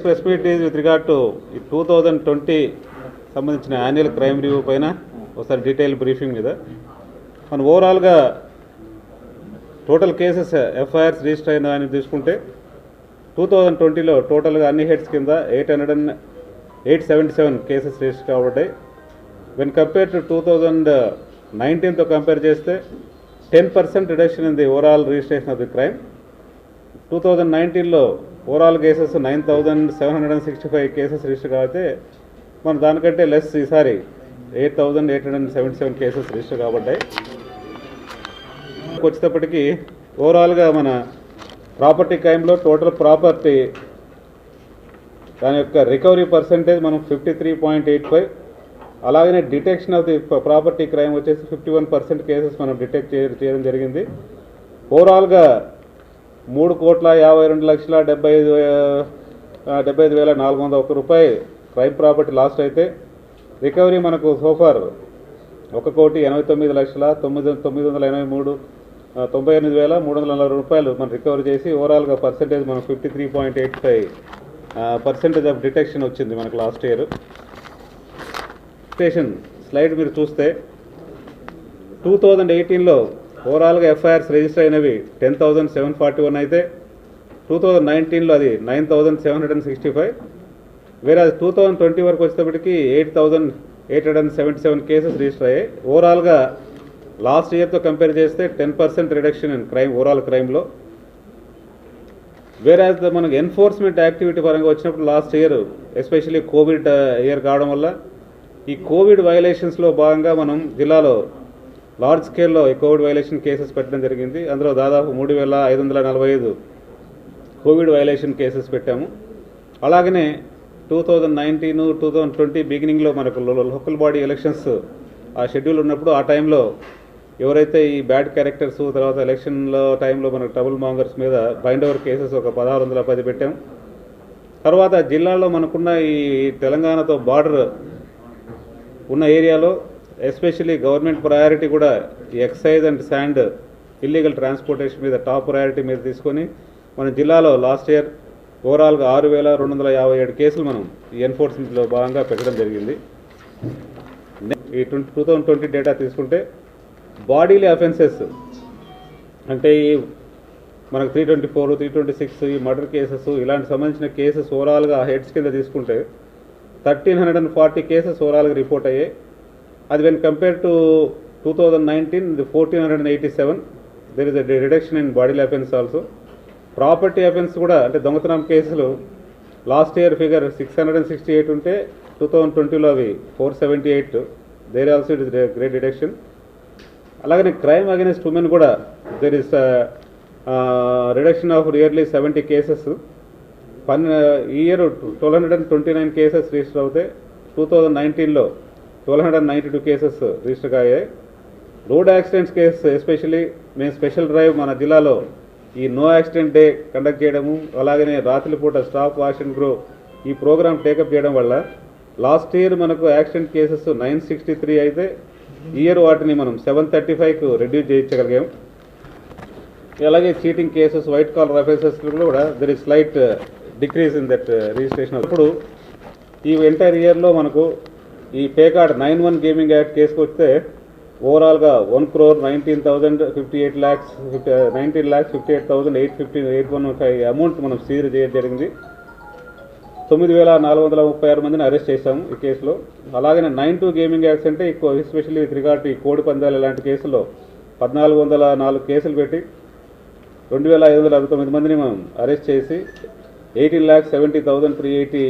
Press meet is with regard to 2020 సంబంధించిన annual crime review పైన ఒకసారి డీటెయిల్ బ్రీఫింగ్ మీద మనం ఓవరాల్గా టోటల్ కేసెస్ ఎఫ్ఐఆర్స్ రిజిస్టర్ అయిన అని తీసుకుంటే 2020లో టోటల్గా అన్ని హెడ్స్ కింద 877 కేసెస్ రిజిస్టర్ కాబట్టి వెన్ కంపేర్ టు 2019తో కంపేర్ చేస్తే 10% reduction in the overall registration of the crime. 2019లో ఓవరాల్ కేసెస్ 9765 కేసెస్ రిజిస్టర్ కాబట్టి మనం దానికంటే లెస్ ఈసారి 8877 కేసెస్ రిజిస్టర్ కాబట్టి వచ్చేటప్పటికి ఓవరాల్గా మన ప్రాపర్టీ క్రైమ్లో టోటల్ ప్రాపర్టీ దాని యొక్క రికవరీ పర్సంటేజ్ మనం 53.85. అలాగనే detection of the property crime వచ్చేసి 51% కేసెస్ మనం డిటెక్ట్ చేయడం జరిగింది. ఓవరాల్గా 3,52,75,401 రూపాయలు క్రైమ్ ప్రాపర్టీ లాస్ట్ అయితే రికవరీ మనకు సోఫార్ 1,89,983,98,340 రూపాయలు మనం రికవరీ చేసి ఓవరాల్గా పర్సంటేజ్ మనం 53.85% ఆఫ్ డిటెక్షన్ వచ్చింది మనకు లాస్ట్ ఇయర్. స్టేషన్ స్లైడ్ మీరు చూస్తే 2018లో ఓవరాల్గా ఎఫ్ఐఆర్స్ రిజిస్టర్ అయినవి 10,741 అయితే 2019లో అది 9,765. వేరే 2020 వరకు వచ్చేటప్పటికి 8,877 కేసెస్ రిజిస్టర్ అయ్యాయి. ఓవరాల్గా లాస్ట్ ఇయర్తో కంపేర్ చేస్తే 10% రిడక్షన్ ఇన్ క్రైమ్ ఓవరాల్ క్రైమ్లో. వేరే మనకు ఎన్ఫోర్స్మెంట్ యాక్టివిటీ పరంగా వచ్చినప్పుడు last year especially Covid year కావడం వల్ల ఈ కోవిడ్ వైలేషన్స్లో భాగంగా మనం జిల్లాలో లార్జ్ స్కేల్లో ఈ కోవిడ్ వైలేషన్ కేసెస్ పెట్టడం జరిగింది. అందులో దాదాపు 3,545 కోవిడ్ వైలేషన్ కేసెస్ పెట్టాము. అలాగనే 2019, 2020 బిగినింగ్లో మనకు లోకల్ బాడీ ఎలక్షన్స్ ఆ షెడ్యూల్ ఉన్నప్పుడు ఆ టైంలో ఎవరైతే ఈ బ్యాడ్ క్యారెక్టర్స్ తర్వాత ఎలక్షన్లో టైంలో మనకు ట్రబుల్ మాంగర్స్ మీద బైండ్ ఓవర్ కేసెస్ ఒక 1610 పెట్టాం. తర్వాత జిల్లాలో మనకున్న ఈ తెలంగాణతో బార్డర్ ఉన్న ఏరియాలో ఎస్పెషల్లీ గవర్నమెంట్ ప్రయారిటీ కూడా ఈ excise and sand illegal transportation మీద టాప్ ప్రయారిటీ మీద తీసుకొని మన జిల్లాలో లాస్ట్ ఇయర్ ఓవరాల్గా 6,257 కేసులు మనం ఈ ఎన్ఫోర్స్మెంట్లో భాగంగా పెట్టడం జరిగింది. ఈ 2020 డేటా తీసుకుంటే బాడీలీ అఫెన్సెస్ అంటే ఈ మనకు 324, 326 ఈ మర్డర్ కేసెస్ ఇలాంటి సంబంధించిన కేసెస్ ఓవరాల్గా హెడ్స్ కింద తీసుకుంటే 1,340 కేసెస్ ఓవరాల్గా రిపోర్ట్ అయ్యాయి. అది when compare to 2019 1,487. There is a reduction in bodily offence also. Property offence కూడా అంటే దొంగతనం కేసులు లాస్ట్ ఇయర్ ఫిగర్ 668 ఉంటే 2020లో అవి 478. There also it is great reduction. అలాగనే క్రైమ్ అగైనెస్ట్ ఉమెన్ కూడా there is reduction of nearly 70 cases. ఈ ఇయర్ 1,229 కేసెస్ రిజిస్టర్ అవుతాయి. 2019లో 1,292 కేసెస్ రిజిస్టర్ అయ్యాయి. రోడ్ యాక్సిడెంట్స్ కేసు ఎస్పెషల్లీ మేము స్పెషల్ డ్రైవ్ మన జిల్లాలో ఈ నో యాక్సిడెంట్ డే కండక్ట్ చేయడము అలాగనే రాత్రిపూట స్టాప్ వాష్ అండ్ గ్రో ఈ ప్రోగ్రామ్ టేకప్ చేయడం వల్ల లాస్ట్ ఇయర్ మనకు యాక్సిడెంట్ కేసెస్ 963 అయితే ఈ ఇయర్ వాటిని మనం 735కు రెడ్యూస్ చేయించగలిగాం. అలాగే cheating cases white collar offences కూడా there is slight decrease in that registration. అప్పుడు ఈ ఎంటైర్ ఇయర్లో మనకు ఈ పేకార్డ్ 9(1) గేమింగ్ యాక్ట్ కేసుకు వస్తే ఓవరాల్గా 19,58,815 అమౌంట్ మనం సీజ్ చేయడం జరిగింది. 9,436 మందిని అరెస్ట్ చేశాము ఈ కేసులో. అలాగనే 9(2) గేమింగ్ యాక్ట్స్ అంటే ఎస్పెషల్లీ విత్ రిగార్డ్ ఈ కోడి పందాలు ఇలాంటి కేసుల్లో 1,404 కేసులు పెట్టి 2,569 మందిని మనం అరెస్ట్ చేసి 18,70,380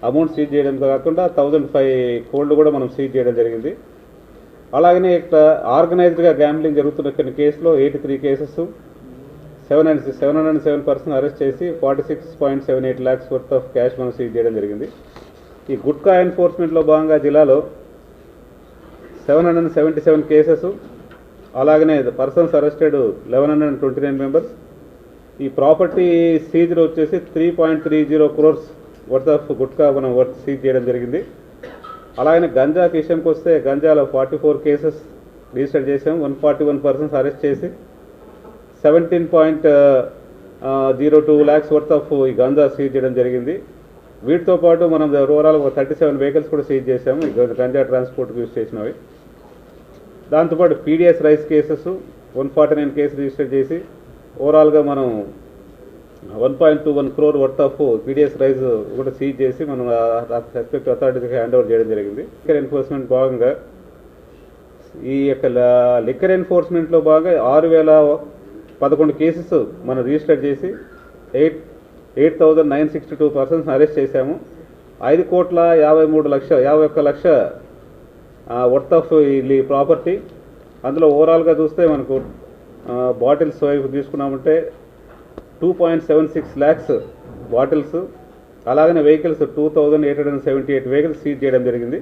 అమౌంట్ సీజ్ చేయడంతో కాకుండా 1,005 కోల్డ్ కూడా మనం సీజ్ చేయడం జరిగింది. అలాగనే ఇక్కడ ఆర్గనైజ్డ్గా గ్యాంబ్లింగ్ జరుగుతున్న కొన్ని కేసులో 83 కేసెస్ 707 పర్సన్ అరెస్ట్ చేసి 46.78 lakhs వర్త్ ఆఫ్ క్యాష్ మనం సీజ్ చేయడం జరిగింది. ఈ గుట్కా ఎన్ఫోర్స్మెంట్లో భాగంగా జిల్లాలో 777 కేసెస్ అలాగనే పర్సన్స్ అరెస్టెడ్ 1,129 మెంబర్స్. ఈ ప్రాపర్టీ సీజ్లో వచ్చేసి 3.30 crores వర్త్ ఆఫ్ గుట్కా మనం సీజ్ చేయడం జరిగింది. అలాగనే గంజా విషయంకి వస్తే గంజాలో 44 కేసెస్ రిజిస్టర్ చేసాం. 141 పర్సన్స్ అరెస్ట్ చేసి 17.02 lakhs వర్త్ ఆఫ్ ఈ గంజా సీజ్ చేయడం జరిగింది. వీటితో పాటు మనం ఓవరాల్ 37 వెహికల్స్ కూడా సీజ్ చేసాము, గంజా ట్రాన్స్పోర్ట్కి యూజ్ చేసినవి. దాంతోపాటు PDS rice cases 149 case register చేసి ఓవరాల్గా మనం 1.21 crore worth of PDS rice కూడా సీజ్ చేసి మనం రెస్పెక్ట్ అథారిటీస్కి హ్యాండ్ ఓవర్ చేయడం జరిగింది. లిక్కర్ ఎన్ఫోర్స్మెంట్ భాగంగా ఈ యొక్క లిక్కర్ ఎన్ఫోర్స్మెంట్లో భాగంగా 6011 కేసెస్ మనం రిజిస్టర్ చేసి 8,962 పర్సన్స్ అరెస్ట్ చేశాము. 5,53,51 లక్ష వర్త్ ఆఫ్ ఈ ప్రాపర్టీ. అందులో ఓవరాల్గా చూస్తే మనకు బాటిల్స్ వైపు తీసుకున్నామంటే 2.76 lakhs బాటిల్స్, అలాగనే వెహికల్స్ 2,878 వెహికల్స్ సీజ్ చేయడం జరిగింది.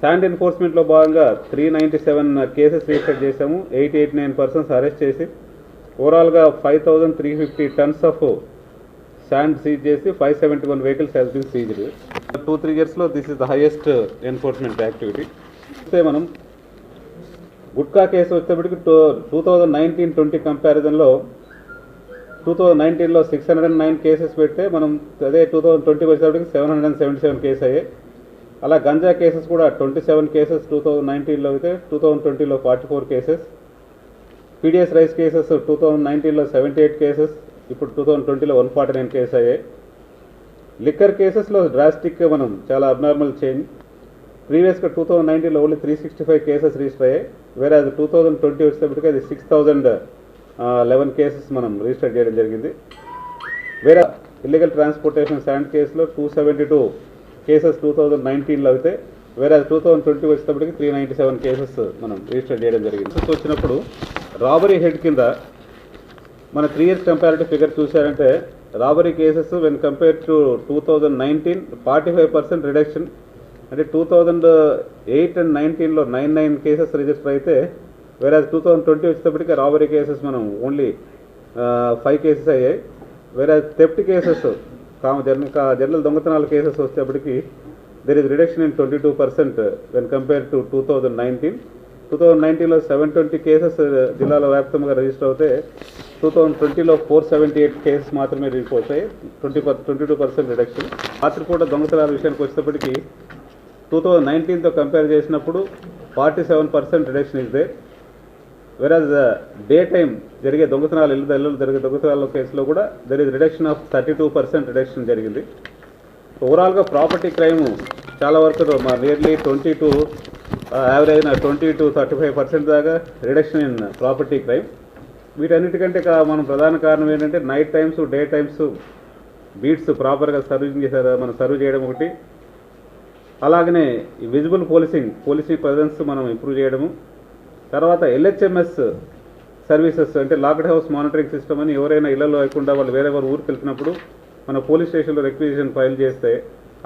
శాండ్ ఎన్ఫోర్స్మెంట్లో భాగంగా 397 కేసెస్ రిజిస్టర్ చేశాము, 889 పర్సన్స్ అరెస్ట్ చేసి ఓవరాల్గా 5,350 tons ఆఫ్ శాండ్ సీజ్ చేసి 571 వెహికల్స్ హ్యాస్ బీన్ సీజ్డ్. 2-3 yearsలో this is the highest enforcement activity. మనం గుట్కా కేసు వచ్చేప్పటికి 2019-20 కంపారిజన్లో 2019లో 609 కేసెస్ పెడితే మనం అదే 2020 వచ్చేప్పటికి 777 కేసు అయ్యాయి. అలా గంజా కేసెస్ కూడా 27 కేసెస్ 2019లో అయితే 2020లో 44 కేసెస్. పీడిఎస్ రైస్ కేసెస్ 2019లో 78 కేసెస్, ఇప్పుడు 2020లో 149 కేసు అయ్యాయి. లిక్కర్ కేసెస్లో డ్రాస్టిక్ మనం చాలా అబ్నార్మల్ చేంజ్. ప్రీవియస్గా 2019లో ఓన్లీ 365 కేసెస్ రిజిస్టర్ అయ్యాయి, వేరే అది 2020 వచ్చేటప్పటికి అది 6,011 కేసెస్ మనం రిజిస్టర్ చేయడం జరిగింది. వేరే ఇల్లీగల్ ట్రాన్స్పోర్టేషన్ శాండ్ కేసులో 272 కేసెస్ 2019లో అయితే, వేరే 2020 వచ్చేటప్పటికి 397 కేసెస్ మనం రిజిస్టర్ చేయడం జరిగింది. వచ్చినప్పుడు రాబరీ హెడ్ కింద మన 3 years కంపారిటివ్ ఫిగర్ చూసారంటే robbery cases when compare to 2019 45% reduction. అంటే 2008 and 19లో 99 కేసెస్ రిజిస్టర్ అయితే, వేరే 2020 వచ్చేటప్పటికి రాబరీ కేసెస్ మనం ఓన్లీ 5 కేసెస్ అయ్యాయి. వేరే థెఫ్ట్ కేసెస్ జనరల్ దొంగతనాల కేసెస్ వచ్చేటప్పటికి there is reduction in 22% when compare to 2019. 2019లో 720 cases జిల్లాలో వ్యాప్తంగా రిజిస్టర్ అవుతే 2020లో 478 కేసెస్ మాత్రమే రిపోర్ట్ అయ్యాయి, 22% రిడక్షన్. రాత్రిపూట దొంగతనాల విషయానికి వచ్చేటప్పటికి 2019తో కంపేర్ చేసినప్పుడు 47% రిడక్షన్ ఇస్ దే. వెరాజ్ డే టైం జరిగే దొంగతనాలు ఇళ్ళు జరిగే దొంగతనాల కేసులో కూడా there is reduction of 32% reduction జరిగింది. ఓవరాల్గా ప్రాపర్టీ క్రైమ్ చాలా వరకు నియర్లీ 20 యావరేజ్ 20 to 35% దాకా రిడక్షన్ ఇన్ ప్రాపర్టీ క్రైమ్. వీటన్నిటికంటే మనం ప్రధాన కారణం ఏంటంటే night times day times beats ప్రాపర్గా మనం సర్వ్ చేయడం ఒకటి, అలాగనే విజిబుల్ పోలీసింగ్ ప్రజెన్స్ మనం ఇంప్రూవ్ చేయడము. తర్వాత LHMS సర్వీసెస్ అంటే లాక్డ్ హౌస్ మానిటరింగ్ సిస్టమ్ అని, ఎవరైనా ఇళ్లలో లేకుండా వాళ్ళు వేరే ఊరికి వెళ్తున్నప్పుడు మన పోలీస్ స్టేషన్లో రిక్విజిషన్ ఫైల్ చేస్తే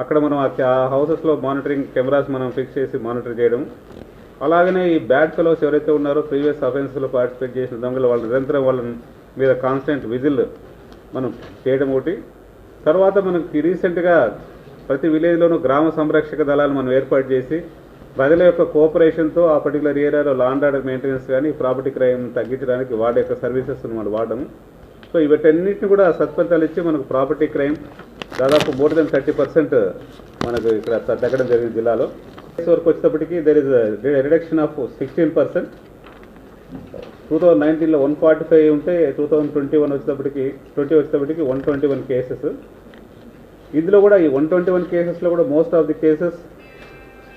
అక్కడ మనం ఆ హౌసెస్లో మానిటరింగ్ కెమెరాస్ మనం ఫిక్స్ చేసి మానిటర్ చేయడం. అలాగనే ఈ బ్యాడ్ ఫెలోస్ ఎవరైతే ఉన్నారో ప్రీవియస్ అఫెన్స్లో పార్టిసిపేట్ చేసిన దొంగలు వాళ్ళు నిరంతరం వాళ్ళ మీద కాన్స్టెంట్ విజిల్ మనం చేయడం ఒకటి. తర్వాత మనకి రీసెంట్గా ప్రతి విలేజ్లోనూ గ్రామ సంరక్షక దళాలు మనం ఏర్పాటు చేసి ప్రజల యొక్క కోఆపరేషన్తో ఆ పర్టికులర్ ఏరియాలో లా అండ్ ఆర్డర్ మెయింటెనెన్స్ కానీ ప్రాపర్టీ క్రైమ్ తగ్గించడానికి వాడే యొక్క సర్వీసెస్ మనం వాడము. సో వీటన్నిటిని కూడా సత్ఫలితాలు ఇచ్చి మనకు ప్రాపర్టీ క్రైమ్ దాదాపు మోర్ దెన్ 30% మనకు ఇక్కడ తగ్గడం జరిగింది జిల్లాలో. వరకు వచ్చేటప్పటికి దెర్ ఇస్ రిడక్షన్ ఆఫ్ 16%. 2019లో 145 ఉంటే 2021 వచ్చేటప్పటికి 121 కేసెస్. ఇందులో కూడా ఈ 121 కేసెస్లో కూడా మోస్ట్ ఆఫ్ ది కేసెస్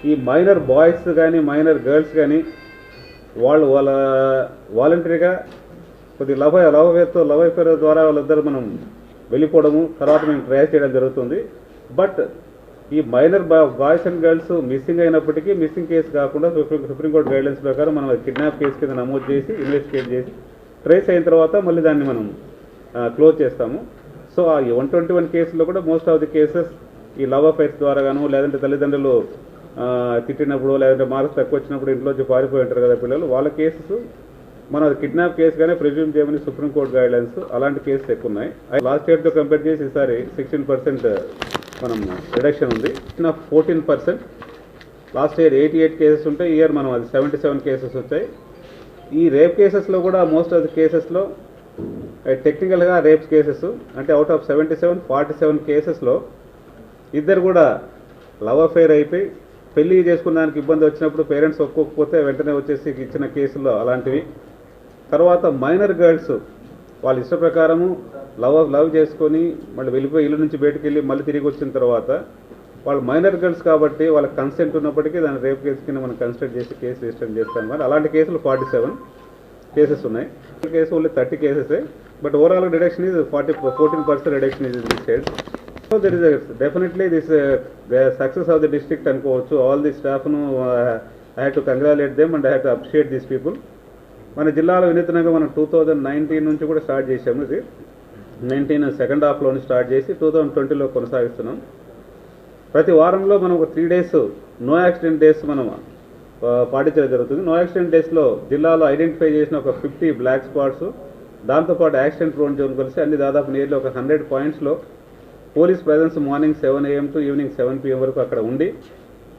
ఈ మైనర్ బాయ్స్ కానీ మైనర్ గర్ల్స్ కానీ వాళ్ళ వాలంటరీగా కొద్ది లవ్ అఫేర్ ద్వారా వాళ్ళిద్దరు మనం వెళ్ళిపోవడము, తర్వాత మేము ట్రేస్ చేయడం జరుగుతుంది. బట్ ఈ minor boys and girls missing అయినప్పటికీ మిస్సింగ్ కేసు కాకుండా సుప్రీంకోర్టు గైడ్లైన్స్ ప్రకారం మనం కిడ్నాప్ కేసు కింద నమోదు చేసి ఇన్వెస్టిగేట్ చేసి ట్రేస్ అయిన తర్వాత మళ్ళీ దాన్ని మనం క్లోజ్ చేస్తాము. సో ఆ 121 కేసుల్లో కూడా మోస్ట్ ఆఫ్ ది కేసెస్ ఈ లవ్ అఫైర్స్ ద్వారా గాను, లేదంటే తల్లిదండ్రులు తిట్టినప్పుడు, లేదంటే మార్క్స్ తక్కువ వచ్చినప్పుడు ఇంట్లోంచి పారిపోయి ఉంటారు కదా పిల్లలు, వాళ్ళ కేసెస్ మనం కిడ్నాప్ కేసుగానే ప్రిజ్యూమ్ చేయమని సుప్రీంకోర్టు గైడ్లైన్స్ అలాంటి కేసులు ఎక్కువ ఉన్నాయి. లాస్ట్ ఇయర్తో కంపేర్ చేసి ఈసారి 16% మనం రిడక్షన్ ఉంది. 14%. లాస్ట్ ఇయర్ 88 కేసెస్ ఉంటాయి, ఈ ఇయర్ మనం అది 77 కేసెస్ వచ్చాయి. ఈ రేప్ కేసెస్లో కూడా మోస్ట్ ఆఫ్ ది కేసెస్లో టెక్నికల్గా రేప్స్ కేసెస్ అంటే అవుట్ ఆఫ్ 47 కేసెస్లో ఇద్దరు కూడా లవ్ అఫైర్ అయిపోయి పెళ్లి చేసుకున్నానికి ఇబ్బంది వచ్చినప్పుడు పేరెంట్స్ ఒప్పుకోకపోతే వెంటనే వచ్చేసి ఇచ్చిన కేసుల్లో అలాంటివి. తర్వాత మైనర్ గర్ల్స్ వాళ్ళ ఇష్ట ప్రకారము లవ్ చేసుకొని మళ్ళీ వెళ్ళిపోయి ఇల్లు నుంచి బయటకు వెళ్ళి మళ్ళీ తిరిగి వచ్చిన తర్వాత వాళ్ళు మైనర్ గర్ల్స్ కాబట్టి వాళ్ళకి కన్సెంట్ ఉన్నప్పటికీ దాన్ని రేప్ కేసు కింద మనం కన్సిడర్ చేసి కేసు రిజిస్టర్ చేస్తాం. కానీ అలాంటి కేసులు 47 కేసెస్ ఉన్నాయి. కేసు ఓన్లీ 30 కేసెసే, but overall reduction is 14% reduction is side. So there is definitely this success of the district అనుకోవచ్చు. ఆల్ ది స్టాఫ్ను I have to congratulate them and I have to appreciate these people. మన జిల్లాలో వినూత్నంగా మనం 2019 నుంచి కూడా start చేసాము. ఇది 19 సెకండ్ హాఫ్లోని స్టార్ట్ చేసి 2020లో కొనసాగిస్తున్నాం. ప్రతి వారంలో మనం ఒక 3 days నో యాక్సిడెంట్ డేస్ మనం పాటించడం జరుగుతుంది. నో యాక్సిడెంట్ డేస్లో జిల్లాలో ఐడెంటిఫై చేసిన ఒక 50 బ్లాక్ స్పాట్స్, దాంతోపాటు యాక్సిడెంట్ ప్రోన్ జోన్ కలిసి అన్ని దాదాపు నియర్లీ ఒక 100 పాయింట్స్లో police presence morning 7 AM to evening 7 PM వరకు అక్కడ ఉండి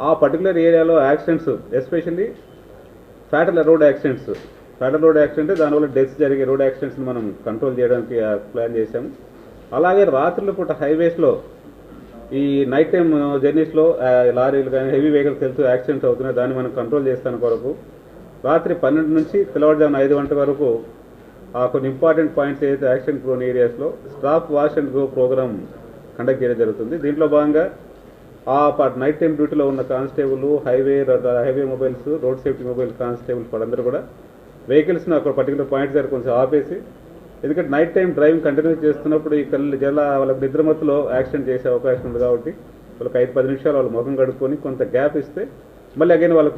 ఆ పర్టికులర్ ఏరియాలో accidents especially fatal road accidents దానివల్ల డెత్స్ జరిగే రోడ్ యాక్సిడెంట్స్ని మనం కంట్రోల్ చేయడానికి ప్లాన్ చేశాము. అలాగే రాత్రుల పూట హైవేస్లో ఈ నైట్ టైం జర్నీస్లో లారీలు కానీ హెవీ వెహికల్స్ వెళ్తూ యాక్సిడెంట్స్ అవుతున్నాయి, దాన్ని మనం కంట్రోల్ చేస్తాను కొరకు రాత్రి 12 నుంచి తెల్లవారుజామున 5 గంటల వరకు కొన్ని ఇంపార్టెంట్ పాయింట్స్ ఏదైతే యాక్సిడెంట్ ప్రోన్ ఏరియాస్లో stop wash and go programme conduct చేయడం జరుగుతుంది. దీంట్లో భాగంగా నైట్ టైం డ్యూటీలో ఉన్న constable, highway mobiles, road safety mobile constables వాళ్ళందరూ కూడా వెహికల్స్ని అక్కడ పర్టికులర్ పాయింట్స్ దగ్గర కొంచెం ఆపేసి, ఎందుకంటే నైట్ టైం డ్రైవింగ్ కంటిన్యూ చేస్తున్నప్పుడు ఈ వాళ్ళకి నిద్రమత్తులో యాక్సిడెంట్ చేసే అవకాశం ఉంది కాబట్టి వాళ్ళకి 5-10 నిమిషాలు వాళ్ళ ముఖం కడుక్కొని కొంత గ్యాప్ ఇస్తే మళ్ళీ అగైన్ వాళ్ళ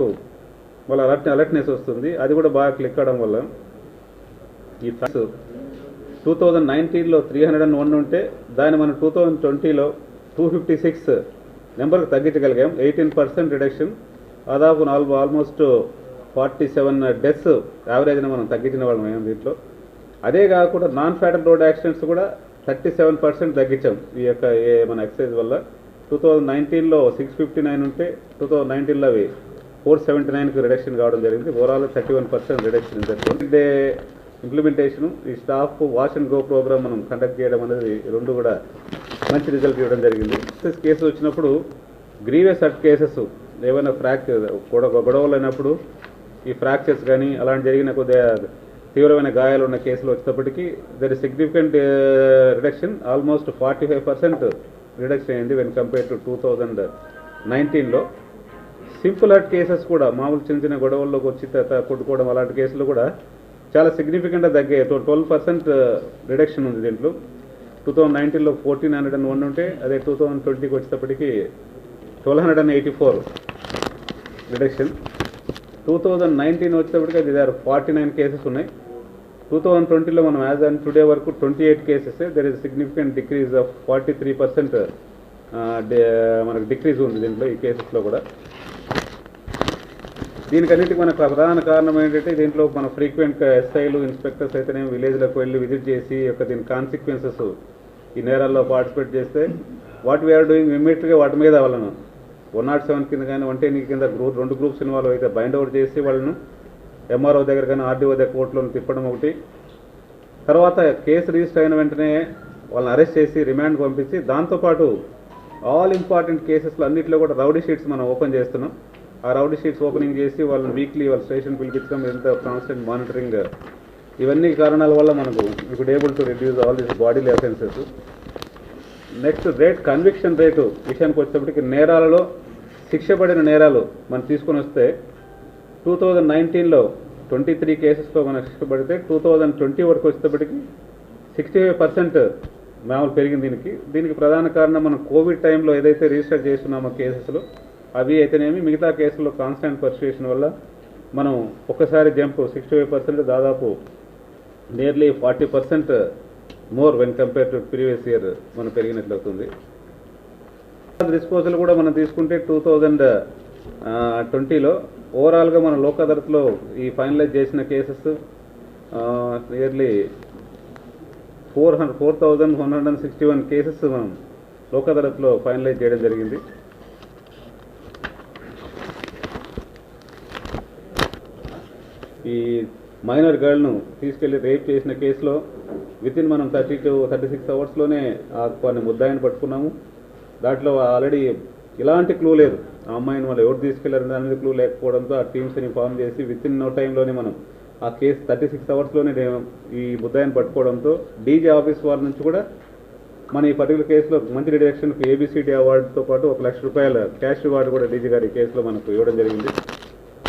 అలర్ట్నెస్ వస్తుంది. అది కూడా బాగా క్లిక్ అవడం వల్ల ఈ 2019లో 301 ఉంటే దాన్ని మనం 2020లో 256 నెంబర్కి తగ్గించగలిగాం. 18% రిడక్షన్, దాదాపు ఆల్మోస్ట్ 47 డెత్స్ యావరేజ్ని మనం తగ్గించిన వాళ్ళం అయ్యాం దీంట్లో. అదే కాకుండా నాన్ ఫ్యాటల్ రోడ్ యాక్సిడెంట్స్ కూడా 37% తగ్గించాం ఈ యొక్క మన ఎక్సైజ్ వల్ల. 2019లో 659 ఉంటే 2019లో అవి 479కి రిడక్షన్ కావడం జరిగింది. ఓవరాల్ 31% రిడక్షన్ డే ఇంప్లిమెంటేషను, ఈ staff wash and go programme మనం కండక్ట్ చేయడం అనేది రెండు కూడా మంచి రిజల్ట్ ఇవ్వడం జరిగింది. కేసు వచ్చినప్పుడు గ్రీవియస్ హర్ట్ కేసెస్ ఏమైనా గొడవలు అయినప్పుడు ఈ ఫ్రాక్చర్స్ కానీ అలాంటి జరిగిన కొద్దిగా తీవ్రమైన గాయాలు ఉన్న కేసులు వచ్చేటప్పటికీ there is significant reduction, almost 45% reduction అయింది వెన్ కంపేర్ టు 2019లో. సింపుల్ హర్ట్ కేసెస్ కూడా మామూలు చిన్న గొడవల్లోకి వచ్చి కొట్టుకోవడం అలాంటి కేసులు కూడా చాలా సిగ్నిఫికెంట్గా తగ్గాయి. 12% రిడక్షన్ ఉంది దీంట్లో. 2019లో 1401 ఉంటే అదే 2020కి వచ్చేటప్పటికి 1284 రిడక్షన్. 2019 వచ్చేటప్పటికి అది 49 కేసెస్ ఉన్నాయి. 2020లో మనం యాజ్ ఆన్ టుడే వరకు 28 cases. There is significant decrease of 43% మనకు డిక్రీజ్ ఉంది దీంట్లో ఈ కేసెస్లో కూడా. దీనికన్నిటికీ మనకు ప్రధాన కారణం ఏంటంటే దీంట్లో మన ఫ్రీక్వెంట్గా ఎస్ఐలు, ఇన్స్పెక్టర్స్ అయితేనే విలేజ్లకు వెళ్ళి విజిట్ చేసి దీని కాన్సిక్వెన్సెస్ ఈ నేరాల్లో పార్టిసిపేట్ చేస్తే వాట్ వీఆర్ డూయింగ్ ఇమ్మీడియట్గా వాటి మీద వాళ్ళను 107 కింద కానీ 110 కింద 2 గ్రూప్స్ ఇన్వాల్వ్ అయితే బైండ్ అవుట్ చేసి వాళ్ళను ఎంఆర్ఓ దగ్గర కానీ ఆర్డీఓ దగ్గర కోర్టులో తిప్పడం ఒకటి. తర్వాత కేసు రిజిస్టర్ అయిన వెంటనే వాళ్ళని అరెస్ట్ చేసి రిమాండ్ పంపించి దాంతోపాటు ఆల్ ఇంపార్టెంట్ కేసెస్లో అన్నింటిలో కూడా రౌడీ షీట్స్ మనం ఓపెన్ చేస్తున్నాం. ఆ రౌడీ షీట్స్ ఓపెనింగ్ చేసి వాళ్ళని వీక్లీ వాళ్ళ స్టేషన్ పిలిపించడం, ఎంత కాన్స్టెంట్ మానిటరింగ్, ఇవన్నీ కారణాల వల్ల మనకు ఇప్పుడు able to reduce all this bodily offences. Next conviction rate విషయానికి వచ్చేటప్పటికి నేరాలలో శిక్ష పడిన నేరాలు మనం తీసుకొని వస్తే 2019లో 23 కేసెస్లో మనం శిక్ష పడితే 2020 వరకు వచ్చేటప్పటికి 65% మామూలు పెరిగింది. దీనికి ప్రధాన కారణం మనం కోవిడ్ టైంలో ఏదైతే రిజిస్టర్ చేస్తున్నామో కేసెస్లో అవి అయితేనేమి, మిగతా కేసుల్లో కాన్స్టెంట్ పర్సుయేషన్ వల్ల మనం ఒక్కసారి జంప్ 65%, దాదాపు nearly 40% more when compare to previous year మనం పెరిగినట్లు అవుతుంది. డిస్పోజల్ కూడా మనం తీసుకుంటే 2020లో ఓవరాల్గా మన లోక్ అదాలత్లో ఈ ఫైనలైజ్ చేసిన కేసెస్ నియర్లీ 4,161 కేసెస్ మనం లోక్ అదాలత్లో ఫైనలైజ్ చేయడం జరిగింది. ఈ మైనర్ గర్ల్ను తీసుకెళ్లి రేప్ చేసిన కేసులో వితిన్ మనం 30 to 36 అవర్స్లోనే కొన్ని ముద్దాయిని పట్టుకున్నాము. దాంట్లో ఆల్రెడీ ఇలాంటి క్లూ లేదు, ఆ అమ్మాయిని వాళ్ళు ఎవరు తీసుకెళ్లారు దాని మీద క్లూ లేకపోవడంతో ఆ టీమ్స్ని ఫామ్ చేసి వితిన్ నో టైంలోనే మనం ఆ కేసు 36 అవర్స్లోనే ఈ ముద్దాయిని పట్టుకోవడంతో డీజీ ఆఫీస్ వారి నుంచి కూడా మన ఈ పర్టికులర్ కేసులో మంచి డిటెక్షన్కి ఏబిసిడి అవార్డుతో పాటు ₹1,00,000 క్యాష్ రివార్డు కూడా డీజీ గారి కేసులో మనకు ఇవ్వడం జరిగింది.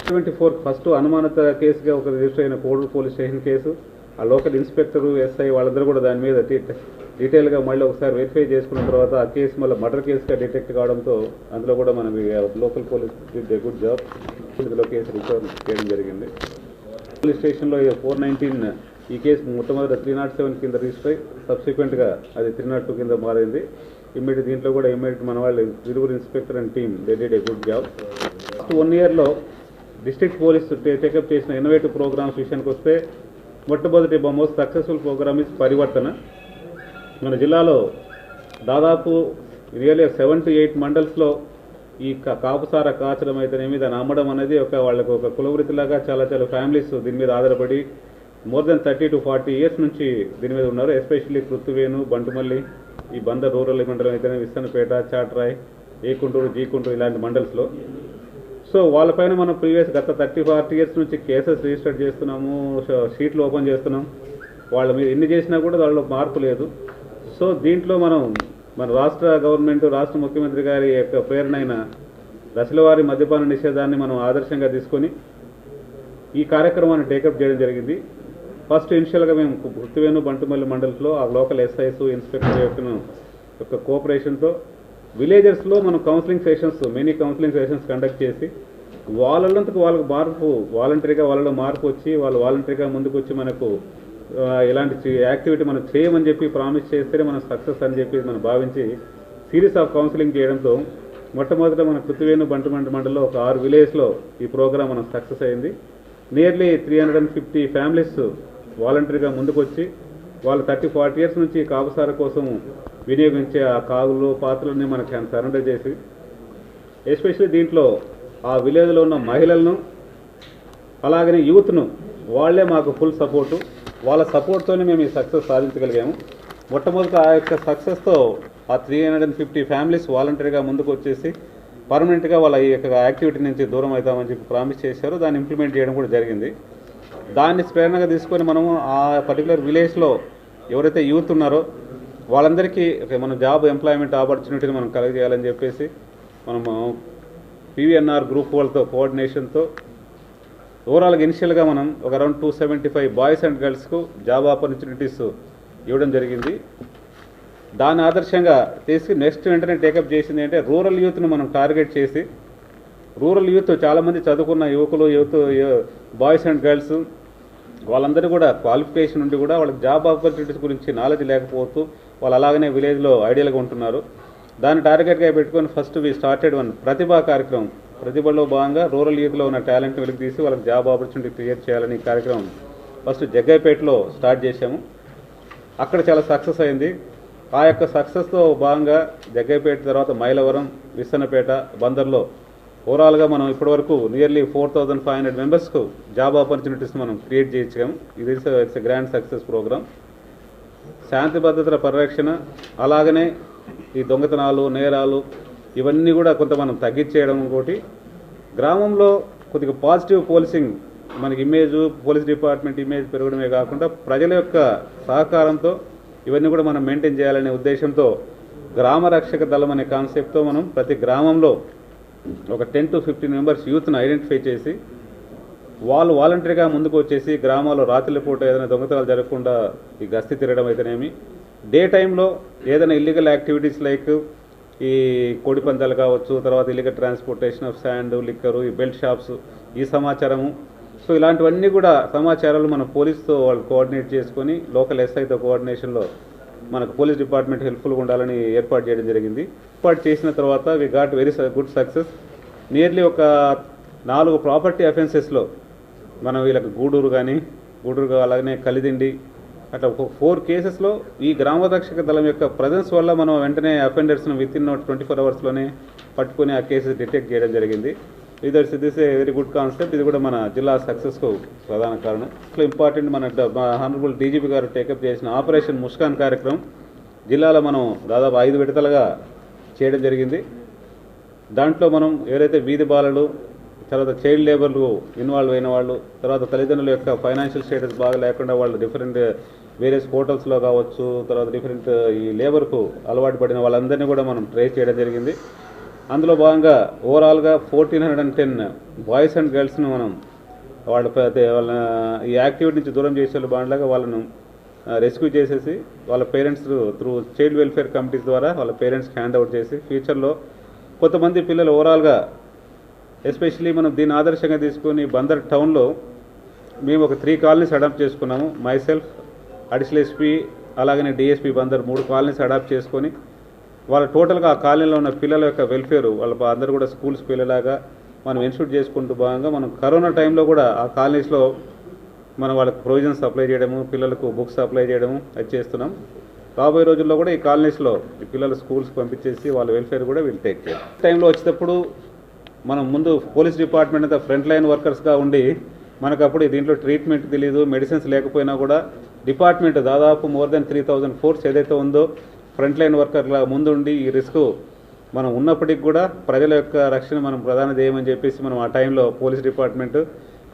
24 ఫస్ట్ అనుమానిత కేసుగా ఒక రిజిస్టర్ అయిన కోడూరు పోలీస్ స్టేషన్ కేసు, ఆ లోకల్ ఇన్స్పెక్టరు ఎస్ఐ వాళ్ళందరూ కూడా దాని మీద డీటెయిల్గా మళ్ళీ ఒకసారి వెరిఫై చేసుకున్న తర్వాత ఆ కేసు మళ్ళీ మర్డర్ కేసుగా డిటెక్ట్ కావడంతో అందులో కూడా మనం local police did a good job, ఇందులో కేసు రికవర్ చేయడం జరిగింది. పోలీస్ స్టేషన్లో 419 ఈ కేసు మొట్టమొదటి 307 కింద రిజిస్టర్ అయ్యి సబ్సిక్వెంట్గా అది 302 కింద మారింది. ఇమ్మీడియట్ దీంట్లో కూడా ఇమ్మీడియట్ మన వాళ్ళు ఇరువురు inspector and team they did a good job. First 1 ఇయర్లో డిస్ట్రిక్ట్ పోలీస్ టేకప్ చేసిన ఇన్నోవేటివ్ ప్రోగ్రామ్స్ విషయానికి వస్తే మొట్టమొదటి మోస్ట్ సక్సెస్ఫుల్ ప్రోగ్రామ్ ఇస్ పరివర్తన. మన జిల్లాలో దాదాపు నియర్లీ 7 to 8 మండల్స్లో ఈ కాపుసార కాచడం అయితేనేమి దాన్ని అమ్మడం అనేది వాళ్ళకు ఒక కులవృత్తిలాగా చాలా ఫ్యామిలీస్ దీని మీద ఆధారపడి మోర్ దెన్ 30 to 40 ఇయర్స్ నుంచి దీని మీద ఉన్నారు. ఎస్పెషల్లీ కృత్తివేణు, బంటుమల్లి, ఈ బంద రూరల్ మండలం అయితేనే విస్తన్నపేట, చాట్రాయ్, ఏకుంటూరు, జీకుంటూరు ఇలాంటి మండల్స్లో. సో వాళ్ళపైన మనం ప్రీవియస్ గత 30-40 ఇయర్స్ నుంచి కేసెస్ రిజిస్టర్ చేస్తున్నాము, షీట్లు ఓపెన్ చేస్తున్నాం. వాళ్ళ మీద ఎన్ని చేసినా కూడా దానిలో మార్పు లేదు. సో దీంట్లో మన రాష్ట్ర గవర్నమెంట్, రాష్ట్ర ముఖ్యమంత్రి గారి యొక్క ప్రేరణ అయిన దశలవారీ మద్యపాన నిషేధాన్ని మనం ఆదర్శంగా తీసుకొని ఈ కార్యక్రమాన్ని టేకప్ చేయడం జరిగింది. ఫస్ట్ ఇనిషియల్గా మేము కృత్తివేణు, బంటుమల్లి మండల్స్లో ఆ లోకల్ ఎస్ఐస్, ఇన్స్పెక్టర్ యొక్క కోఆపరేషన్తో విలేజెస్లో మనం counselling sessions, many counselling sessions conduct చేసి వాళ్ళంతకు వాళ్ళకు మార్పు, వాలంటరీగా వాళ్ళలో మార్పు వచ్చి వాళ్ళు వాలంటరీగా ముందుకు వచ్చి మనకు ఇలాంటి యాక్టివిటీ మనం చేయమని చెప్పి ప్రామిస్ చేస్తేనే మనం సక్సెస్ అని చెప్పి మనం భావించి సిరీస్ ఆఫ్ కౌన్సిలింగ్ చేయడంతో మొట్టమొదట మన కృత్తివేణు, బంటుమల్లి మండలంలో ఒక 6 విలేజ్లో ఈ ప్రోగ్రామ్ మనం సక్సెస్ అయింది. నియర్లీ 350 ఫ్యామిలీస్ వాలంటరీగా ముందుకు వచ్చి వాళ్ళు 30-40 ఇయర్స్ నుంచి కాపుసార కోసం వినియోగించే ఆ కాగులు, పాత్రలని మనకి సరెండర్ చేసి ఎస్పెషల్లీ దీంట్లో ఆ విలేజ్లో ఉన్న మహిళలను అలాగనే యూత్ను వాళ్లే మాకు ఫుల్ సపోర్టు, వాళ్ళ సపోర్ట్తోనే మేము ఈ సక్సెస్ సాధించగలిగాము. మొట్టమొదటి ఆ యొక్క సక్సెస్తో ఆ 350 ఫ్యామిలీస్ వాలంటరీగా ముందుకు వచ్చేసి పర్మనెంట్గా వాళ్ళ ఈ యొక్క యాక్టివిటీ నుంచి దూరం అవుతామని చెప్పి ప్రామిస్ చేశారు. దాన్ని ఇంప్లిమెంట్ చేయడం కూడా జరిగింది. దాన్ని ప్రేరణగా తీసుకొని మనము ఆ పర్టికులర్ విలేజ్లో ఎవరైతే యూత్ ఉన్నారో వాళ్ళందరికీ మనం జాబ్ ఎంప్లాయ్మెంట్ ఆపర్చునిటీని మనం కలగజేయాలని చెప్పేసి మనము PVNR గ్రూప్ వాళ్ళతో కోఆర్డినేషన్తో ఓవరాల్గా ఇనిషియల్గా మనం ఒక అరౌండ్ 275 బాయ్స్ అండ్ గర్ల్స్కు జాబ్ ఆపర్చునిటీస్ ఇవ్వడం జరిగింది. దాన్ని ఆదర్శంగా చేసి నెక్స్ట్ వెంటనే టేకప్ చేసింది అంటే రూరల్ యూత్ను మనం టార్గెట్ చేసి, రూరల్ యూత్ చాలామంది చదువుకున్న యువకులు, బాయ్స్ అండ్ గర్ల్స్ వాళ్ళందరూ కూడా క్వాలిఫికేషన్ ఉండి కూడా వాళ్ళకి జాబ్ ఆపర్చునిటీస్ గురించి నాలెడ్జ్ లేకపోతూ వాళ్ళు అలాగనే విలేజ్లో ఐడియల్గా ఉంటున్నారు. దాన్ని టార్గెట్గా పెట్టుకొని ఫస్ట్ వి స్టార్టెడ్ ప్రతిభా కార్యక్రమం. ప్రతిభలో భాగంగా రూరల్ యూత్లో ఉన్న టాలెంట్ వెలికి తీసి వాళ్ళకి జాబ్ ఆపర్చునిటీ క్రియేట్ చేయాలని ఈ కార్యక్రమం ఫస్ట్ జగ్గైపేటలో స్టార్ట్ చేశాము. అక్కడ చాలా సక్సెస్ అయింది. ఆ యొక్క సక్సెస్తో భాగంగా జగ్గైపేట తర్వాత మైలవరం, విస్తన్నపేట, బందర్లో ఓవరాల్గా మనం ఇప్పటివరకు నియర్లీ 4500 మెంబర్స్కు జాబ్ ఆపర్చునిటీస్ మనం క్రియేట్ చేయించాము. ఇది it's a grand success programme. శాంతి భద్రతల పరిరక్షణ అలాగనే ఈ దొంగతనాలు, నేరాలు ఇవన్నీ కూడా కొంత మనం తగ్గించేయడం, ఇంకోటి గ్రామంలో కొద్దిగా పాజిటివ్ పోలీసింగ్ మనకి ఇమేజ్, పోలీస్ డిపార్ట్మెంట్ ఇమేజ్ పెరగడమే కాకుండా ప్రజల యొక్క సహకారంతో ఇవన్నీ కూడా మనం మెయింటైన్ చేయాలనే ఉద్దేశంతో గ్రామ రక్షక దళం అనే కాన్సెప్ట్తో మనం ప్రతి గ్రామంలో ఒక 10 to 15 మెంబర్స్ యూత్ను ఐడెంటిఫై చేసి వాళ్ళు వాలంటరీగా ముందుకు వచ్చేసి గ్రామాల్లో రాత్రిపూట ఏదైనా దొంగతనాలు జరగకుండా ఈ గస్తీ తిరగడం అయితేనేమి, డే టైంలో ఏదైనా ఇల్లీగల్ యాక్టివిటీస్ లైక్ ఈ కోడి పందాలు కావచ్చు, తర్వాత illegal transportation of sand, liquor, ఈ బెల్ట్ షాప్స్, ఈ సమాచారము. సో ఇలాంటివన్నీ కూడా సమాచారాలు మన పోలీస్తో వాళ్ళు కోఆర్డినేట్ చేసుకొని లోకల్ ఎస్ఐతో కోఆర్డినేషన్లో మనకు పోలీస్ డిపార్ట్మెంట్ హెల్ప్ఫుల్గా ఉండాలని ఏర్పాటు చేయడం జరిగింది. ఏర్పాటు చేసిన తర్వాత we got very good success. Nearly ఒక 4 ప్రాపర్టీ అఫెన్సెస్లో మనం వీళ్ళకి గూడూరు అలాగనే కలిదిండి అట్లా ఒక 4 కేసెస్లో ఈ గ్రామ రక్షక దళం యొక్క ప్రజెన్స్ వల్ల మనం వెంటనే అఫెండర్స్ను విత్ ఇన్ 24 అవర్స్లోనే పట్టుకుని ఆ కేసెస్ డిటెక్ట్ చేయడం జరిగింది. This A very good concept. ఇది కూడా మన జిల్లా సక్సెస్కు ప్రధాన కారణం. ఇంపార్టెంట్ మన హానరబుల్ డీజీపీ గారు టేకప్ చేసిన ఆపరేషన్ ముస్కాన్ కార్యక్రమం జిల్లాలో మనం దాదాపు 5 విడతలుగా చేయడం జరిగింది. దాంట్లో మనం ఎవరైతే వీధి బాలలు, తర్వాత చైల్డ్ లేబర్లు ఇన్వాల్వ్ అయిన వాళ్ళు, తర్వాత తల్లిదండ్రుల యొక్క ఫైనాన్షియల్ స్టేటస్ బాగా లేకుండా వాళ్ళు డిఫరెంట్ వేరియస్ హోటల్స్లో కావచ్చు, తర్వాత డిఫరెంట్ ఈ లేబర్కు అలవాటు పడిన వాళ్ళందరినీ కూడా మనం ట్రేస్ చేయడం జరిగింది. అందులో భాగంగా ఓవరాల్గా 1410 బాయ్స్ అండ్ గర్ల్స్ను మనం వాళ్ళ ఈ యాక్టివిటీ నుంచి దూరం చేసే బాగుండగా వాళ్ళను రెస్క్యూ చేసేసి వాళ్ళ parents through child welfare committees ద్వారా వాళ్ళ పేరెంట్స్కి హ్యాండ్ అవుట్ చేసి ఫ్యూచర్లో కొంతమంది పిల్లలు ఓవరాల్గా ఎస్పెషలీ మనం దీన్ని ఆదర్శంగా తీసుకొని బందర్ టౌన్లో మేము ఒక 3 కాలనీస్ అడాప్ట్ చేసుకున్నాము. మైసెల్ఫ్, అడిషనల్ ఎస్పీ, అలాగనే డిఎస్పీ బందర్ 3 కాలనీస్ అడాప్ట్ చేసుకొని వాళ్ళ టోటల్గా ఆ కాలనీలో ఉన్న పిల్లల యొక్క వెల్ఫేర్ వాళ్ళ అందరూ కూడా స్కూల్స్కి వెళ్ళేలాగా మనం ఇన్స్టిట్యూట్ చేసుకుంటూ భాగంగా మనం కరోనా టైంలో కూడా ఆ కాలనీస్లో మనం వాళ్ళకి ప్రొవిజన్స్ సప్లై చేయడము, పిల్లలకు బుక్స్ సప్లై చేయడము అది చేస్తున్నాం. రాబోయే రోజుల్లో కూడా ఈ కాలనీస్లో ఈ పిల్లలు స్కూల్స్కి పంపించేసి వాళ్ళ వెల్ఫేర్ కూడా వీళ్ళు టేక్ చేయాలి. టైంలో వచ్చేటప్పుడు మనం ముందు పోలీస్ డిపార్ట్మెంట్ అంతా ఫ్రంట్ లైన్ వర్కర్స్గా ఉండి మనకు అప్పుడు దీంట్లో ట్రీట్మెంట్ తెలియదు, మెడిసిన్స్ లేకపోయినా కూడా డిపార్ట్మెంట్ దాదాపు మోర్ దెన్ 3000 ఫోర్స్ ఏదైతే ఉందో ఫ్రంట్ లైన్ వర్కర్లా ముందుండి ఈ రిస్క్ మనం ఉన్నప్పటికీ కూడా ప్రజల యొక్క రక్షణ మనం ప్రధాన ధ్యేయమని చెప్పేసి మనం ఆ టైంలో పోలీస్ డిపార్ట్మెంట్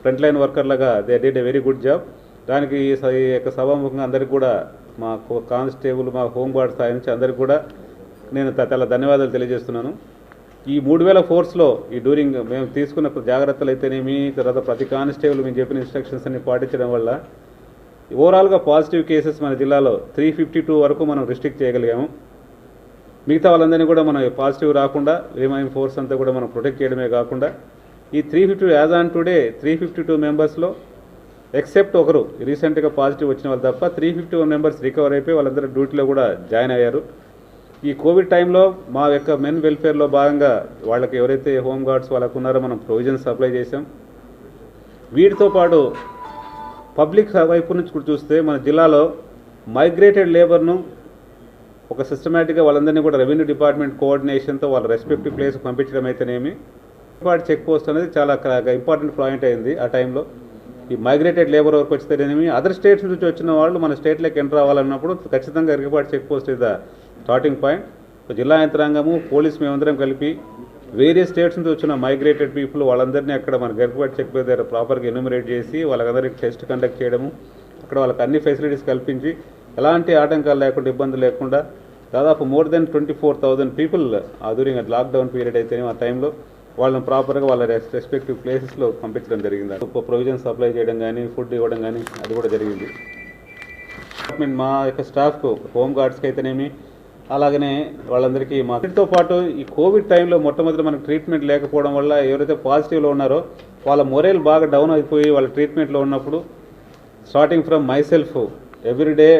ఫ్రంట్ లైన్ వర్కర్లుగా they did a very good job. దానికి ఈ యొక్క సభాముఖంగా అందరికీ కూడా మా కానిస్టేబుల్, మా హోంగార్డ్ స్థాయి నుంచి అందరికీ కూడా నేను చాలా ధన్యవాదాలు తెలియజేస్తున్నాను. ఈ 3000 ఫోర్స్లో ఈ డ్యూరింగ్ మేము తీసుకున్న జాగ్రత్తలు అయితేనేమి, తర్వాత ప్రతి కానిస్టేబుల్ మేము చెప్పిన ఇన్స్ట్రక్షన్స్ అన్ని పాటించడం వల్ల ఓవరాల్గా పాజిటివ్ కేసెస్ మన జిల్లాలో 352 వరకు మనం రిస్ట్రిక్ట్ చేయగలిగాము. మిగతా వాళ్ళందరినీ కూడా మనం పాజిటివ్ రాకుండా రిమైనింగ్ ఫోర్స్ అంతా కూడా మనం ప్రొటెక్ట్ చేయడమే కాకుండా ఈ 352 యాజ్ ఆన్ టుడే 352 మెంబర్స్లో ఎక్సెప్ట్ ఒకరు రీసెంట్గా పాజిటివ్ వచ్చిన వాళ్ళు తప్ప 351 మెంబర్స్ రికవర్ అయిపోయి వాళ్ళందరూ డ్యూటీలో కూడా జాయిన్ అయ్యారు. ఈ కోవిడ్ టైంలో మా యొక్క మెన్ వెల్ఫేర్లో భాగంగా వాళ్ళకి ఎవరైతే హోంగార్డ్స్ వాళ్ళకు ఉన్నారో మనం ప్రొవిజన్స్ సప్లై చేసాం. వీటితో పాటు పబ్లిక్ వైపు నుంచి కూడా చూస్తే మన జిల్లాలో మైగ్రేటెడ్ లేబర్ను ఒక సిస్టమేటిక్గా వాళ్ళందరినీ కూడా రెవెన్యూ డిపార్ట్మెంట్ కోఆర్డినేషన్తో వాళ్ళ రెస్పెక్టివ్ ప్లేస్కి పంపించడం అయితేనేమి, చెక్ పోస్ట్ అనేది చాలా ఇంపార్టెంట్ పాయింట్ అయింది. ఆ టైంలో ఈ మైగ్రేటెడ్ లేబర్ వర్క్ వచ్చితేనేమి అదర్ స్టేట్స్ నుంచి వచ్చిన వాళ్ళు మన స్టేట్లోకి ఎంటర్ అవ్వాలన్నప్పుడు ఖచ్చితంగా ఎరికపాటు check post is the starting point. జిల్లా యంత్రాంగము, పోలీస్ మేమందరం కలిపి వేరియస్ స్టేట్స్ నుంచి వచ్చిన మైగ్రేటెడ్ పీపుల్ వాళ్ళందరినీ అక్కడ మన గరికపాటు చెక్ పోస్ట్ దగ్గర ప్రాపర్గా ఎన్యూమరేట్ చేసి వాళ్ళందరికీ టెస్ట్ కండక్ట్ చేయడము, అక్కడ వాళ్ళకి అన్ని ఫెసిలిటీస్ కల్పించి ఎలాంటి ఆటంకాలు లేకుండా ఇబ్బంది లేకుండా దాదాపు more than 24,000 people during lockdown period అయితే ఆ టైంలో వాళ్ళని ప్రాపర్గా వాళ్ళ రెస్పెక్టివ్ ప్లేసెస్లో పంపించడం జరిగింది. ప్రొవిజన్ సప్లై చేయడం కానీ, ఫుడ్ ఇవ్వడం కానీ అది కూడా జరిగింది. మా యొక్క స్టాఫ్కు, హోమ్ గార్డ్స్కి అయితేనేమి, అలాగనే వాళ్ళందరికీ వీటితో పాటు ఈ కోవిడ్ టైంలో మొట్టమొదటి మనకు ట్రీట్మెంట్ లేకపోవడం వల్ల ఎవరైతే పాజిటివ్లో ఉన్నారో వాళ్ళ మొరైల్ బాగా డౌన్ అయిపోయి వాళ్ళ ట్రీట్మెంట్లో ఉన్నప్పుడు starting from my self everyday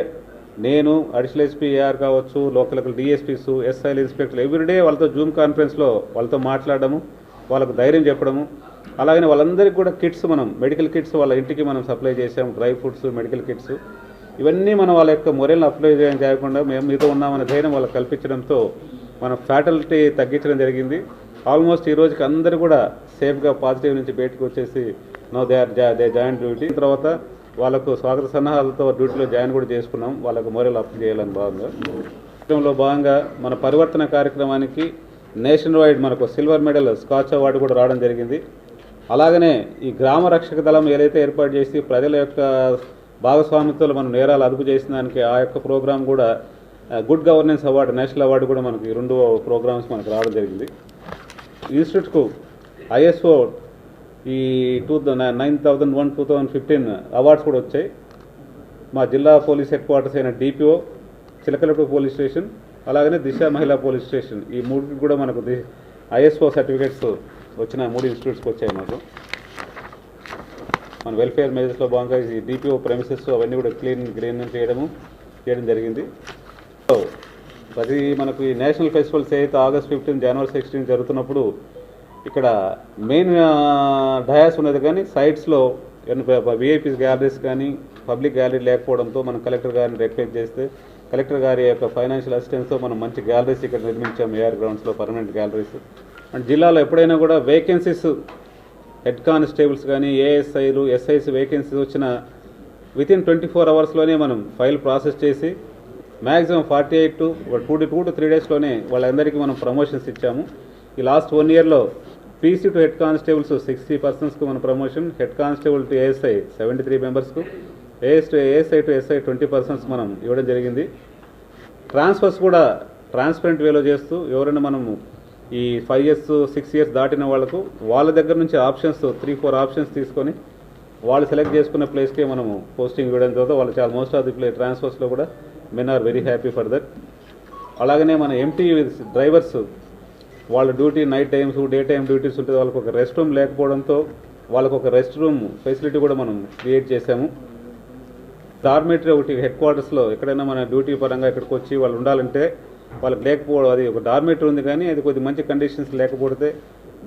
నేను అడిషనల్ ఎస్పీ ఏఆర్ కావచ్చు, లోకల్ డిఎస్పీస్, ఎస్ఐల్ ఇన్స్పెక్టర్లు ఎవ్రీడే వాళ్ళతో జూమ్ కాన్ఫరెన్స్లో వాళ్ళతో మాట్లాడడము, వాళ్ళకు ధైర్యం చెప్పడము, అలాగనే వాళ్ళందరికీ కూడా కిట్స్ మనం మెడికల్ కిట్స్ వాళ్ళ ఇంటికి మనం సప్లై చేసాం, డ్రై ఫ్రూట్స్, మెడికల్ కిట్స్ ఇవన్నీ మనం వాళ్ళ యొక్క మొరైల్ని అప్లై చేయకుండా మేము మీతో ఉన్నామనే ధైర్యం వాళ్ళకి కల్పించడంతో మన ఫ్యాటలిటీ తగ్గించడం జరిగింది. ఆల్మోస్ట్ ఈ రోజుకి అందరూ కూడా సేఫ్గా పాజిటివ్ నుంచి బయటకు వచ్చేసి నో దే జాయిన్ డ్యూటీ. తర్వాత వాళ్ళకు స్వాగత సన్నాహాలతో డ్యూటీలో జాయిన్ కూడా చేసుకున్నాం, వాళ్ళకు మొరైల్ అప్ చేయాలని భాగంగా మన పరివర్తన కార్యక్రమానికి నేషన్ వైడ్ మనకు సిల్వర్ మెడల్ స్కాచ్ అవార్డు కూడా రావడం జరిగింది. అలాగనే ఈ గ్రామ రక్షక దళం ఏదైతే ఏర్పాటు చేసి ప్రజల యొక్క భాగస్వామ్యతలు మనం నేరాలు అదుపు చేసిన దానికి ఆ యొక్క ప్రోగ్రాం కూడా good governance award, national award కూడా మనకి 2 ప్రోగ్రామ్స్ మనకు రావడం జరిగింది. ఇన్స్టిట్యూట్కు ఐఎస్ఓ ఈ 9001, 2015 అవార్డ్స్ కూడా వచ్చాయి. మా జిల్లా పోలీస్ హెడ్ క్వార్టర్స్ అయిన డిపిఓ, చిలకలపూడి పోలీస్ స్టేషన్, అలాగనే దిశ మహిళా పోలీస్ స్టేషన్ ఈ 3 కూడా మనకు ఐఎస్ఓ సర్టిఫికేట్స్ వచ్చిన 3 ఇన్స్టిట్యూట్స్కి వచ్చాయి. మాకు మన వెల్ఫేర్ మెజర్స్లో భాగంగా ఈ డిపిఓ ప్రెమిసెస్ అవన్నీ కూడా గ్రీన్ చేయడం జరిగింది. ప్రతి మనకు ఈ నేషనల్ ఫెస్టివల్స్ అయితే ఆగస్ట్ 15, జనవరి 16 జరుగుతున్నప్పుడు ఇక్కడ మెయిన్ డయాస్ ఉన్నది, కానీ సైట్స్లో విఐపీస్ గ్యాలరీస్ కానీ పబ్లిక్ గ్యాలరీ లేకపోవడంతో మనం కలెక్టర్ గారిని రిక్వెస్ట్ చేస్తే కలెక్టర్ గారి యొక్క ఫైనాన్షియల్ అసిస్టెన్స్తో మనం మంచి గ్యాలరీస్ ఇక్కడ నిర్మించాం. ఏఆర్ గ్రౌండ్స్లో పర్మనెంట్ గ్యాలరీస్. అండ్ జిల్లాలో ఎప్పుడైనా కూడా వేకెన్సీస్ హెడ్ కానిస్టేబుల్స్ కానీ ఏఎస్ఐలు ఎస్ఐస్ వేకెన్సీస్ వచ్చిన వితిన్ 24 అవర్స్లోనే మనం ఫైల్ ప్రాసెస్ చేసి మ్యాక్సిమం 48 to 2 to 3 డేస్లోనే వాళ్ళందరికీ మనం ప్రమోషన్స్ ఇచ్చాము. ఈ లాస్ట్ 1 yearలో పీసీ టు హెడ్ కానిస్టేబుల్స్ 60 personsకు మన promotion, head constable to ASI 73 మెంబర్స్కు, ఏఎస్ఐ టు ఎస్ఐ 20 persons మనం ఇవ్వడం జరిగింది. ట్రాన్స్ఫర్స్ కూడా ట్రాన్స్పరెంట్ వేలో చేస్తూ ఎవరైనా మనము ఈ 5 years 6 years దాటిన వాళ్ళకు వాళ్ళ దగ్గర నుంచి ఆప్షన్స్ 3-4 ఆప్షన్స్ తీసుకొని వాళ్ళు సెలెక్ట్ చేసుకున్న ప్లేస్కే మనము పోస్టింగ్ ఇవ్వడం తర్వాత వాళ్ళు చాలా మోస్ట్ ఆఫ్ ది ట్రాన్స్ఫర్స్లో కూడా men are very happy for that. అలాగనే మన ఎంటీ డ్రైవర్స్ వాళ్ళ duty night times day time duties ఉంటుంది, వాళ్ళకు ఒక రెస్ట్ రూమ్ లేకపోవడంతో వాళ్ళకు ఒక రెస్ట్ రూమ్ ఫెసిలిటీ కూడా మనం క్రియేట్ చేశాము. డార్మేటరీ ఒకటి హెడ్ క్వార్టర్స్లో ఎక్కడైనా మన డ్యూటీ పరంగా ఇక్కడికి వచ్చి వాళ్ళు ఉండాలంటే వాళ్ళకి లేకపోవడం, అది ఒక డార్మేటరీ ఉంది కానీ అది కొద్ది మంచి కండిషన్స్ లేకపోతే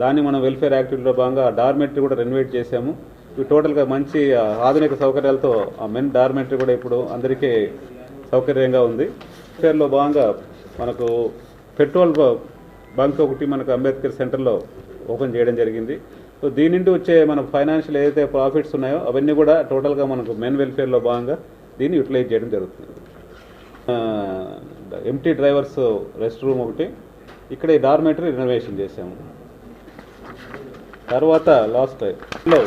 దాన్ని మనం వెల్ఫేర్ యాక్టివిటీలో భాగంగా ఆ డార్మేటరీ కూడా రెనోవేట్ చేశాము. ఇవి టోటల్గా మంచి ఆధునిక సౌకర్యాలతో ఆ మెన్ డార్మేటరీ కూడా ఇప్పుడు అందరికీ సౌకర్యంగా ఉంది. వెల్ఫేర్లో భాగంగా మనకు పెట్రోల్ బంక్ ఒకటి మనకు అంబేద్కర్ సెంటర్లో ఓపెన్ చేయడం జరిగింది. సో దీని నుండి వచ్చే మన ఫైనాన్షియల్ ఏదైతే ప్రాఫిట్స్ ఉన్నాయో అవన్నీ కూడా టోటల్గా మనకు మెన్ వెల్ఫేర్లో భాగంగా దీన్ని యూటిలైజ్ చేయడం జరుగుతుంది. ఎంటీ డ్రైవర్స్ రెస్ట్ రూమ్ ఒకటి, ఇక్కడ ఈ డార్మేటరీ రినోవేషన్ చేసాము. తర్వాత లాస్ట్లో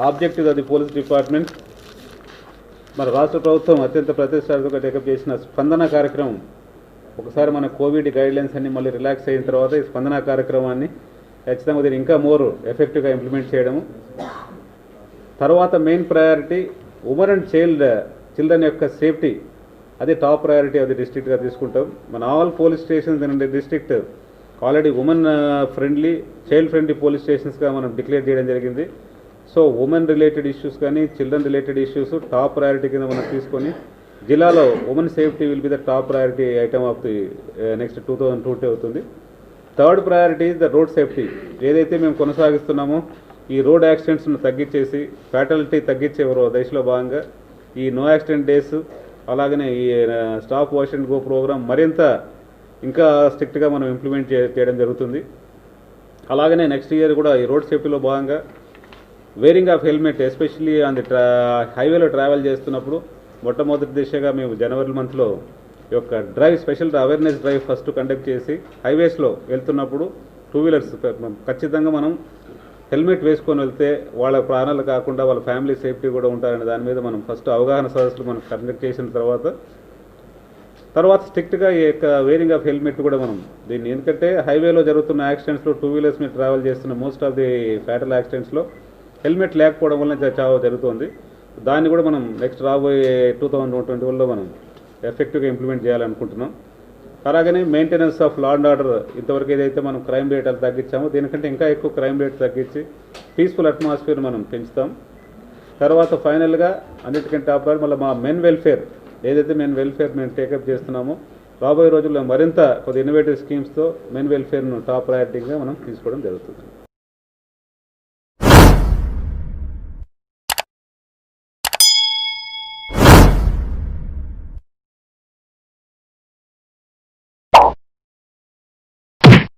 ఆబ్జెక్టివ్ అది పోలీస్ డిపార్ట్మెంట్ మన రాష్ట్ర ప్రభుత్వం అత్యంత ప్రతిష్టాత్మకంగా టేకప్ చేసిన స్పందన కార్యక్రమం. ఒకసారి మన కోవిడ్ గైడ్లైన్స్ అన్ని మళ్ళీ రిలాక్స్ అయిన తర్వాత ఈ స్పందన కార్యక్రమాన్ని ఖచ్చితంగా దీన్ని ఇంకా మోర్ ఎఫెక్టివ్గా ఇంప్లిమెంట్ చేయడము. తర్వాత main priority women and children యొక్క సేఫ్టీ, అది టాప్ ప్రయారిటీ అది డిస్ట్రిక్ట్గా తీసుకుంటాం. మన all police stations and district already women friendly child friendly police స్టేషన్స్గా మనం డిక్లేర్ చేయడం జరిగింది. సో ఉమెన్ రిలేటెడ్ ఇష్యూస్ కానీ children related issues top priority కింద మనం తీసుకొని జిల్లాలో women safety will be the top priority item of the next 2020 అవుతుంది. Third priority the road safety. ఏదైతే మేము కొనసాగిస్తున్నామో ఈ రోడ్ యాక్సిడెంట్స్ను తగ్గించేసి ఫ్యాటాలిటీ తగ్గించే దశలో భాగంగా ఈ నో యాక్సిడెంట్ డేస్ అలాగనే ఈ stop wash and go programme మరింత ఇంకా స్ట్రిక్ట్గా మనం ఇంప్లిమెంట్ చేయడం జరుగుతుంది. అలాగనే నెక్స్ట్ ఇయర్ కూడా ఈ రోడ్ సేఫ్టీలో భాగంగా wearing of helmet especially on the హైవేలో ట్రావెల్ చేస్తున్నప్పుడు మొట్టమొదటి దిశగా మేము జనవరి మంత్లో ఈ యొక్క drive special awareness drive first conduct చేసి హైవేస్లో వెళ్తున్నప్పుడు 2 wheelers ఖచ్చితంగా మనం హెల్మెట్ వేసుకొని వెళ్తే వాళ్ళ ప్రాణాలు కాకుండా వాళ్ళ ఫ్యామిలీ సేఫ్టీ కూడా ఉంటారనే దాని మీద మనం ఫస్ట్ అవగాహన సదస్సులు మనం కండక్ట్ చేసిన తర్వాత స్ట్రిక్ట్గా ఈ యొక్క వేరింగ్ ఆఫ్ హెల్మెట్ కూడా మనం దీన్ని, ఎందుకంటే హైవేలో జరుగుతున్న యాక్సిడెంట్స్లో 2 wheelers మీద ట్రావెల్ చేస్తున్న మోస్ట్ ఆఫ్ ది ఫ్యాటల్ యాక్సిడెంట్స్లో హెల్మెట్ లేకపోవడం వల్ల చావు జరుగుతుంది. దాన్ని కూడా మనం నెక్స్ట్ రాబోయే 2021లో మనం ఎఫెక్టివ్గా ఇంప్లిమెంట్ చేయాలనుకుంటున్నాం. అలాగనే maintenance of law and order, ఇంతవరకు ఏదైతే మనం క్రైమ్ రేట్ అది తగ్గించామో దీనికంటే ఇంకా ఎక్కువ క్రైమ్ రేట్ తగ్గించి పీస్ఫుల్ అట్మాస్ఫియర్ మనం పెంచుతాం. తర్వాత ఫైనల్గా అన్నిటికంటే టాప్ మళ్ళీ మా మెన్ వెల్ఫేర్, ఏదైతే మెన్ వెల్ఫేర్ మేము టేకప్ చేస్తున్నామో రాబోయే రోజుల్లో మరింత కొద్ది ఇన్నోవేటివ్ స్కీమ్స్తో మెన్ వెల్ఫేర్ను టాప్ ప్రయారిటీగా మనం తీసుకోవడం జరుగుతుంది.